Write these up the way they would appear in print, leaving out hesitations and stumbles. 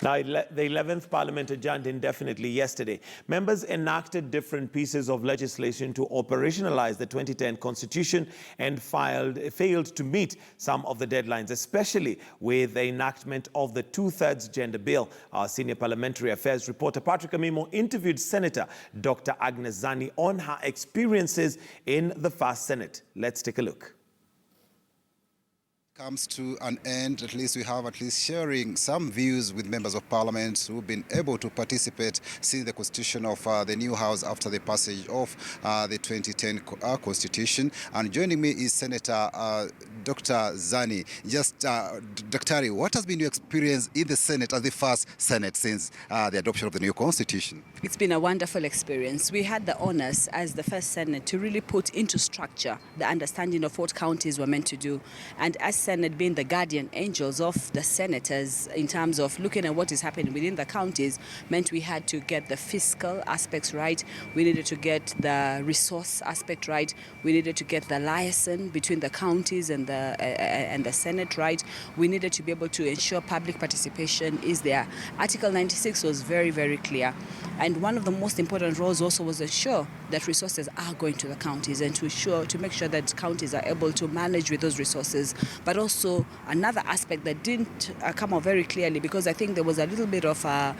Now, the 11th Parliament adjourned indefinitely yesterday. Members enacted different pieces of legislation to operationalize the 2010 Constitution and failed to meet some of the deadlines, especially with the enactment of the two-thirds gender bill. Our senior parliamentary affairs reporter Patrick Amimo interviewed Senator Dr. Agnes Zani on her experiences in the first Senate. Let's take a look. Comes to an end. At least we have sharing some views with members of parliament who've been able to participate since the constitution of the new house after the passage of the 2010 constitution. And joining me is Senator Dr. Zani. Just Dr. what has been your experience in the Senate as the first Senate since the adoption of the new constitution? It's been a wonderful experience. We had the honors as the first Senate to really put into structure the understanding of what counties were meant to do. And as Senate being the guardian angels of the senators in terms of looking at what is happening within the counties meant we had to get the fiscal aspects right. We needed to get the resource aspect right. We needed to get the liaison between the counties and the Senate right. We needed to be able to ensure public participation is there. Article 96 was very, very clear. And one of the most important roles also was to ensure that resources are going to the counties and to make sure that counties are able to manage with those resources. But also another aspect that didn't come out very clearly, because I think there was a little bit of a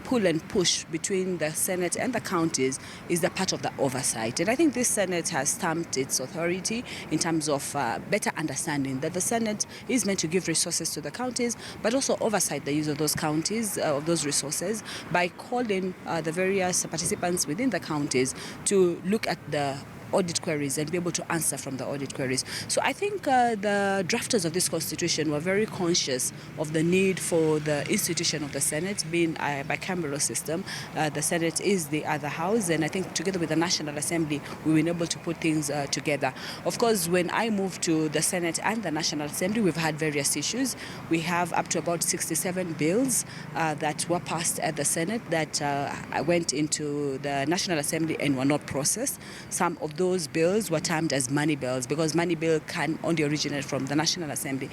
pull and push between the Senate and the counties, is the part of the oversight. And I think this Senate has stamped its authority in terms of better understanding that the Senate is meant to give resources to the counties, but also oversight the use of those counties, of those resources, by calling the various participants within the counties to look at the audit queries and be able to answer from the audit queries. So I think the drafters of this constitution were very conscious of the need for the institution of the Senate being a bicameral system. The Senate is the other house, and I think together with the National Assembly we've been able to put things together. Of course, when I moved to the Senate and the National Assembly, we've had various issues. We have up to about 67 bills that were passed at the Senate that went into the National Assembly and were not processed. Some of those bills were termed as money bills because money bill can only originate from the National Assembly.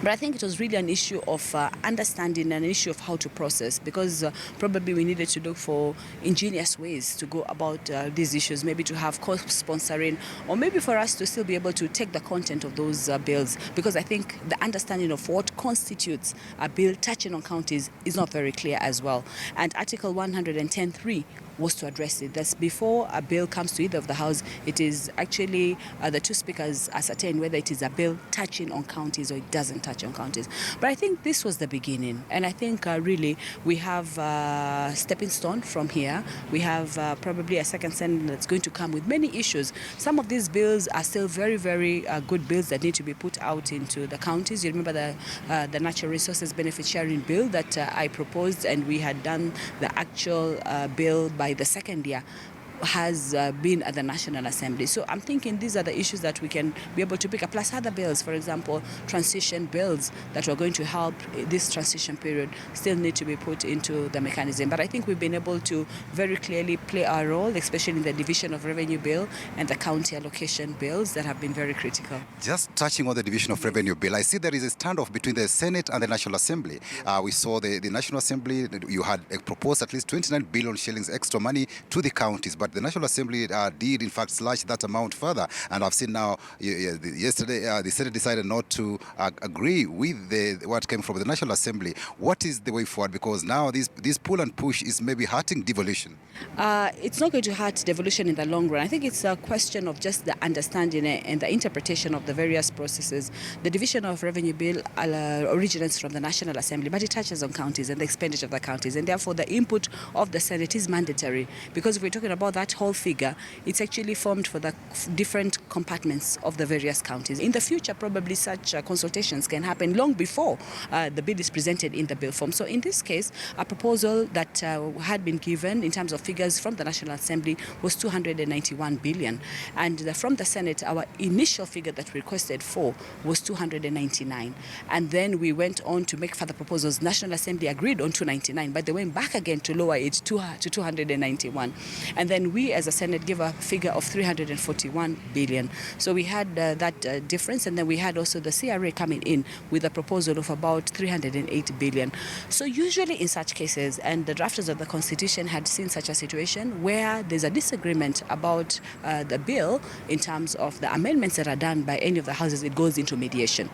But I think it was really an issue of understanding and an issue of how to process, because probably we needed to look for ingenious ways to go about these issues, maybe to have co-sponsoring, or maybe for us to still be able to take the content of those bills, because I think the understanding of what constitutes a bill touching on counties is not very clear as well. And Article 110(3) was to address it. That's before a bill comes to either of the House, it is actually the two speakers ascertain whether it is a bill touching on counties or it doesn't touch on counties. But I think this was the beginning, and I think really we have a stepping stone from here. We have probably a second Senate that's going to come with many issues. Some of these bills are still very, very good bills that need to be put out into the counties. You remember the Natural Resources Benefit Sharing Bill that I proposed, and we had done the actual bill by the second year, has been at the National Assembly. So I'm thinking these are the issues that we can be able to pick up, plus other bills, for example, transition bills that are going to help this transition period still need to be put into the mechanism. But I think we've been able to very clearly play our role, especially in the Division of Revenue Bill and the county allocation bills that have been very critical. Just touching on the Division of Revenue Bill, I see there is a standoff between the Senate and the National Assembly. We saw the National Assembly, you had proposed at least 29 billion shillings extra money to the counties, but the National Assembly did in fact slash that amount further, and I've seen now yesterday the Senate decided not to agree with what came from the National Assembly. What is the way forward? Because now this pull and push is maybe hurting devolution. It's not going to hurt devolution in the long run. I think it's a question of just the understanding and the interpretation of the various processes. The Division of Revenue Bill originates from the National Assembly, but it touches on counties and the expenditure of the counties, and therefore the input of the Senate is mandatory, because if we're talking about that whole figure, it's actually formed for the different compartments of the various counties. In the future, probably such consultations can happen long before the bill is presented in the bill form. So in this case, a proposal that had been given in terms of figures from the National Assembly was 291 billion. And from the Senate, our initial figure that we requested for was 299. And then we went on to make further proposals. National Assembly agreed on 299, but they went back again to lower it to 291. And then then we as a Senate give a figure of 341 billion. So we had that difference, and then we had also the CRA coming in with a proposal of about 308 billion. So usually in such cases, and the drafters of the Constitution had seen such a situation where there's a disagreement about the bill in terms of the amendments that are done by any of the houses, it goes into mediation.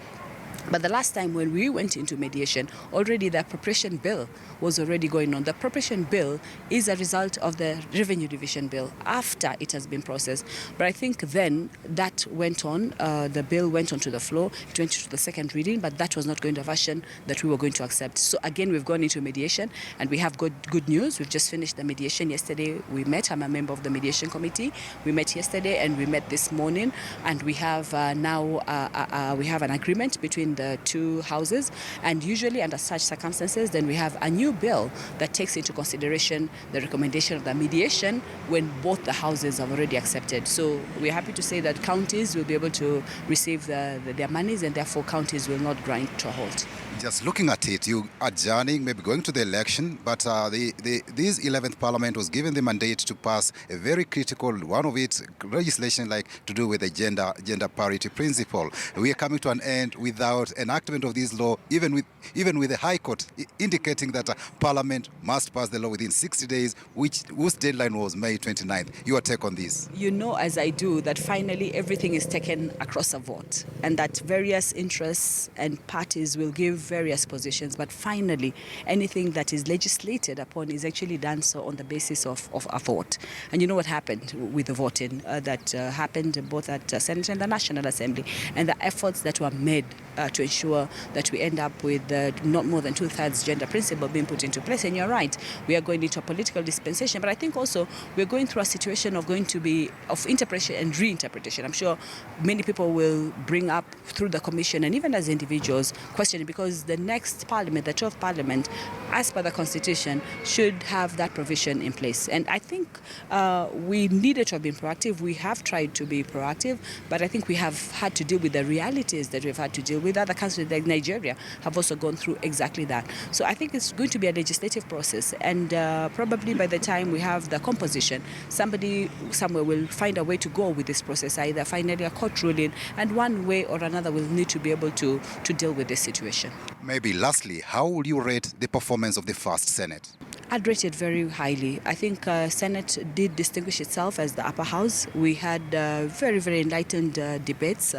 But the last time when we went into mediation, already the appropriation bill was already going on. The appropriation bill is a result of the revenue division bill after it has been processed. But I think then that went on, the bill went onto the floor, it went to the second reading, but that was not going to a version that we were going to accept. So again, we've gone into mediation, and we have good news. We've just finished the mediation yesterday. We met, I'm a member of the mediation committee. We met yesterday and we met this morning, and we have now we have an agreement between the two houses, and usually under such circumstances then we have a new bill that takes into consideration the recommendation of the mediation when both the houses have already accepted. So we're happy to say that counties will be able to receive their monies, and therefore counties will not grind to a halt. Just looking at it, you adjourning, maybe going to the election, but this 11th Parliament was given the mandate to pass a very critical, one of its legislation like to do with the gender parity principle. We are coming to an end without enactment of this law, even with the High Court indicating that Parliament must pass the law within 60 days, whose deadline was May 29th. Your take on this? You know, as I do, that finally everything is taken across a vote, and that various interests and parties will give various positions, but finally anything that is legislated upon is actually done so on the basis of a vote. And you know what happened with the voting that happened both at Senate and the National Assembly, and the efforts that were made to ensure that we end up with not more than 2/3 gender principle being put into place. And you're right, we are going into a political dispensation, but I think also we're going through a situation of interpretation and reinterpretation. I'm sure many people will bring up through the commission and even as individuals questioning, because the next parliament, the 12th parliament, as per the constitution, should have that provision in place. And I think we needed to have been proactive. We have tried to be proactive, but I think we have had to deal with the realities that we've had to deal with. Other countries like Nigeria have also gone through exactly that. So I think it's going to be a legislative process, and probably by the time we have the composition, somebody somewhere will find a way to go with this process, either finally a court ruling, and one way or another will need to be able to deal with this situation. Maybe lastly, how would you rate the performance of the first Senate? I'd rate it very highly. I think Senate did distinguish itself as the upper house. We had very, very enlightened debates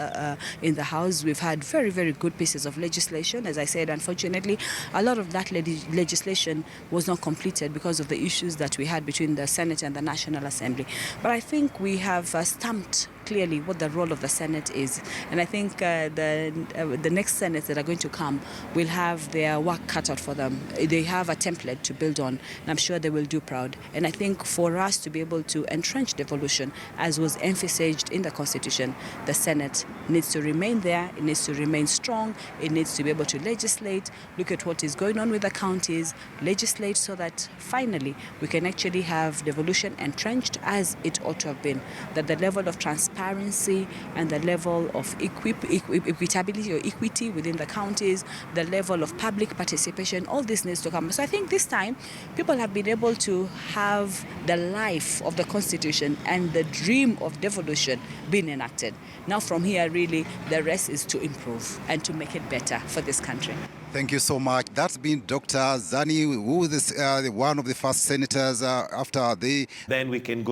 in the House. We've had very, very good pieces of legislation. As I said, unfortunately, a lot of that legislation was not completed because of the issues that we had between the Senate and the National Assembly. But I think we have stamped clearly what the role of the Senate is. And I think the next Senates that are going to come will have their work cut out for them. They have a template to build on, and I'm sure they will do proud. And I think for us to be able to entrench devolution, as was emphasized in the Constitution, the Senate needs to remain there, it needs to remain strong, it needs to be able to legislate, look at what is going on with the counties, legislate so that finally we can actually have devolution entrenched as it ought to have been, that the level of transparency and the level of equitability or equity within the counties, the level of public participation, all this needs to come. So I think this time people have been able to have the life of the Constitution and the dream of devolution being enacted. Now from here, really, the rest is to improve and to make it better for this country. Thank you so much. That's been Dr. Zani, who is one of the first senators after the... Then we can go